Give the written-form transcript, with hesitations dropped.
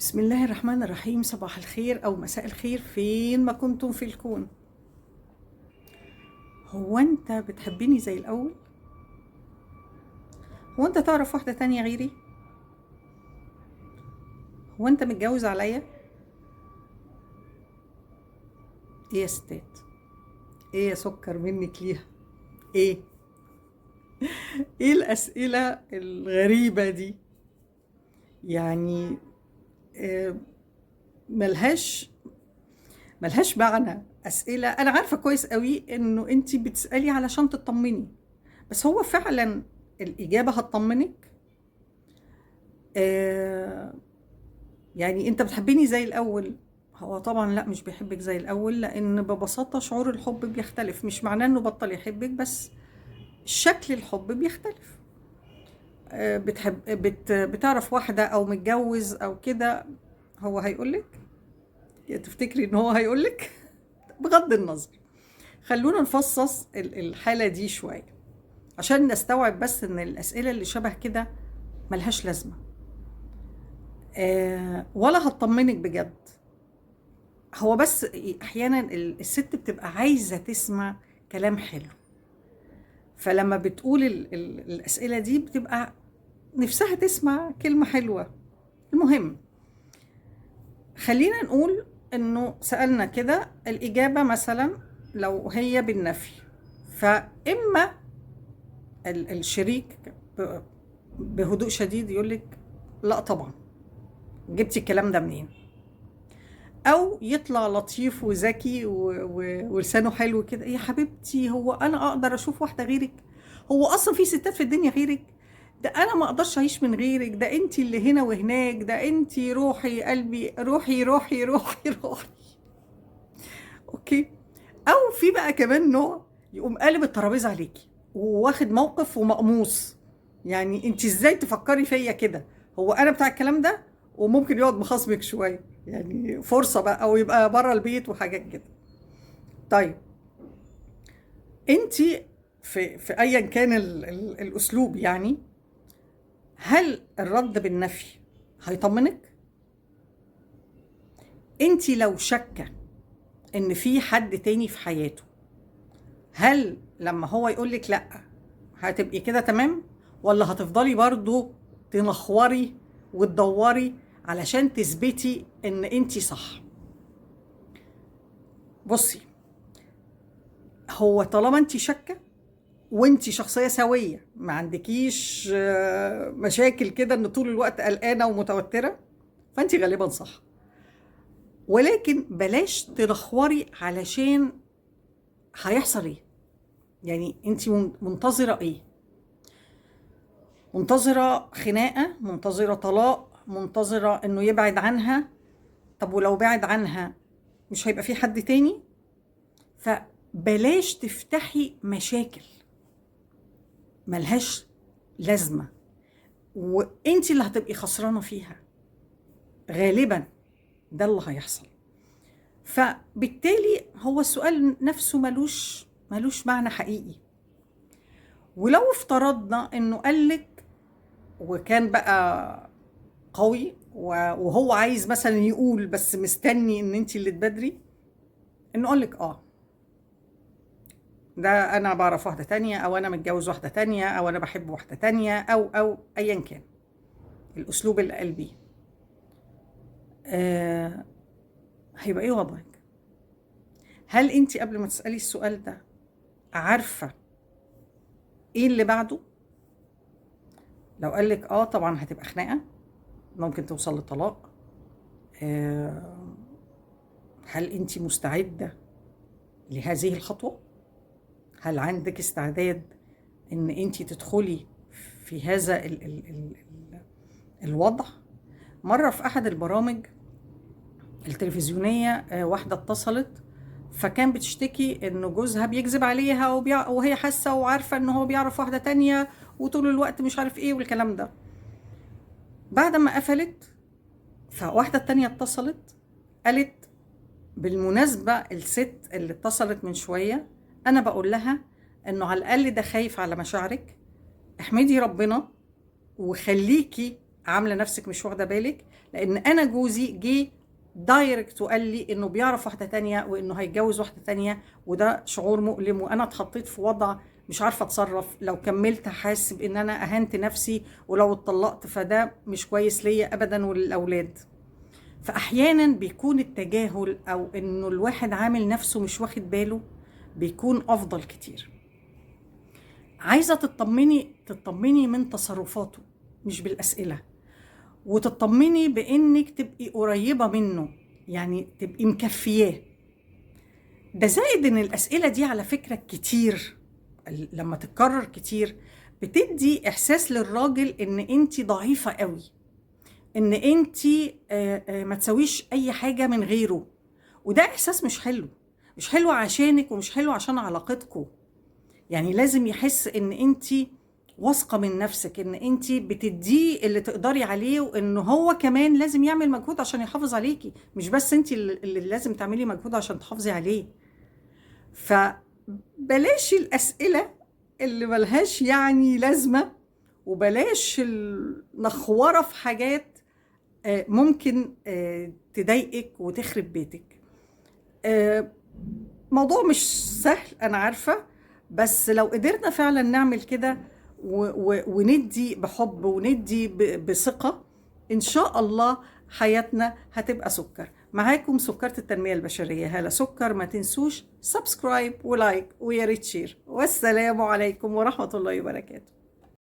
بسم الله الرحمن الرحيم. صباح الخير أو مساء الخير فين ما كنتم في الكون. هو أنت بتحبني زي الأول؟ هو أنت تعرف واحدة تانية غيري؟ هو أنت متجوز عليا؟ إيه يا ستات؟ إيه يا سكر منك ليها؟ إيه؟ إيه الأسئلة الغريبة دي؟ يعني آه، ملهاش معنى. أسئلة أنا عارفة كويس قوي إنه أنت بتسألي علشان تطمني، بس هو فعلا الإجابة هتطمنك؟ آه، يعني انت بتحبني زي الاول؟ هو طبعا لا، مش بيحبك زي الاول، لان ببساطة شعور الحب بيختلف. مش معناه انه بطل يحبك، بس شكل الحب بيختلف. بتعرف واحدة او متجوز او كده، هو هيقولك؟ تفتكري ان هو هيقولك؟ بغض النظر، خلونا نفصص الحالة دي شوية عشان نستوعب بس ان الاسئلة اللي شبه كده ملهاش لازمة، ولا هتطمنك بجد. هو بس احيانا الست بتبقى عايزه تسمع كلام حلو، فلما بتقول الاسئله دي بتبقى نفسها تسمع كلمه حلوه. المهم، خلينا نقول انه سالنا كده، الاجابه مثلا لو هي بالنفي، فاما الشريك بهدوء شديد يقولك لا طبعا، جبتي الكلام ده منين؟ او يطلع لطيف وذكي ولسانه حلو كده، يا حبيبتي هو انا اقدر اشوف واحده غيرك؟ هو اصلا في ستات في الدنيا غيرك؟ ده انا ما اقدرش اعيش من غيرك، ده انتي اللي هنا وهناك، ده انتي روحي قلبي، روحي روحي روحي روحي. اوكي. او في بقى كمان نوع يقوم قالب الترابيزه عليكي وواخد موقف ومقموص، يعني انت ازاي تفكري فيا كده؟ هو انا بتاع الكلام ده؟ وممكن يقعد مخاصمك شويه، يعني فرصه بقى، او يبقى بره البيت وحاجات كده. طيب، انت في ايا كان الاسلوب، يعني هل الرد بالنفي هيطمنك؟ انت لو شاكه ان في حد تاني في حياته، هل لما هو يقولك لا هتبقي كده تمام، ولا هتفضلي برضو تنخوري وتدوري علشان تثبتي ان انتي صح؟ بصي، هو طالما انتي شاكه وانتي شخصيه سويه، ما عندكيش مشاكل كده ان طول الوقت قلقانه ومتوتره، فانتي غالبا صح. ولكن بلاش تنخوري، علشان هيحصل ايه؟ يعني انتي منتظره ايه؟ منتظرة خناقة، منتظرة طلاق، منتظرة انه يبعد عنها؟ طب ولو بعد عنها مش هيبقى في حد تاني؟ فبلاش تفتحي مشاكل ملهاش لازمة، وانت اللي هتبقي خسرانة فيها غالبا. ده اللي هيحصل. فبالتالي هو السؤال نفسه ملوش معنى حقيقي. ولو افترضنا انه قالك وكان بقى قوي وهو عايز مثلا يقول بس مستني ان انت اللي تبادري، انه اقول لك ده انا بعرف واحده تانية، او انا متجوز واحده تانية، او انا بحب واحده تانية، او ايا كان الاسلوب اللي قال بيه، آه هيبقى ايه وضعك؟ هل انت قبل ما تسالي السؤال ده عارفه ايه اللي بعده؟ لو قال لك طبعا هتبقى خناقه، ممكن توصل لطلاق، آه هل انت مستعده لهذه الخطوه؟ هل عندك استعداد ان انت تدخلي في هذا الوضع؟ مرة في احد البرامج التلفزيونية واحدة اتصلت، فكان بتشتكي انه جوزها بيكذب عليها وهي حاسة وعارفة ان هو بيعرف واحدة تانية وطول الوقت مش عارف ايه والكلام ده. بعد ما قفلت، فواحدة تانية اتصلت قالت: بالمناسبة الست اللي اتصلت من شوية، انا بقول لها انه على الاقل ده خايف على مشاعرك، احمدي ربنا وخليكي عامله نفسك مش واخده بالك، لان انا جوزي جه دايركت وقال لي انه بيعرف واحده تانية وانه هيتجوز واحده تانية، وده شعور مؤلم، وانا اتحطيت في وضع مش عارفه اتصرف. لو كملت هحس بان انا اهنت نفسي، ولو اتطلقت فده مش كويس ليا ابدا وللاولاد. فاحيانا بيكون التجاهل او انه الواحد عامل نفسه مش واخد باله بيكون افضل كتير. عايزه تطمني من تصرفاته مش بالاسئله، وتطمني بانك تبقي قريبه منه، يعني تبقي مكفياه. ده زائد ان الاسئله دي على فكره كتير لما تتكرر كتير بتدي احساس للراجل ان انت ضعيفه قوي، ان انت ما تسويش اي حاجه من غيره. وده احساس مش حلو، مش حلو عشانك ومش حلو عشان علاقتكم. يعني لازم يحس ان انت واثقه من نفسك، ان انت بتديه اللي تقدري عليه، وان هو كمان لازم يعمل مجهود عشان يحافظ عليكي، مش بس انت اللي لازم تعملي مجهود عشان تحافظي عليه. فبلاش الاسئله اللي ملهاش يعني لازمه، وبلاش النخوره في حاجات ممكن تضايقك وتخرب بيتك. موضوع مش سهل انا عارفة، بس لو قدرنا فعلا نعمل كده وندي بحب وندي بثقة، ان شاء الله حياتنا هتبقى سكر. معاكم سكرة التنمية البشرية هالة سكر. ما تنسوش سبسكرايب ولايك ويا ريت شير. والسلام عليكم ورحمة الله وبركاته.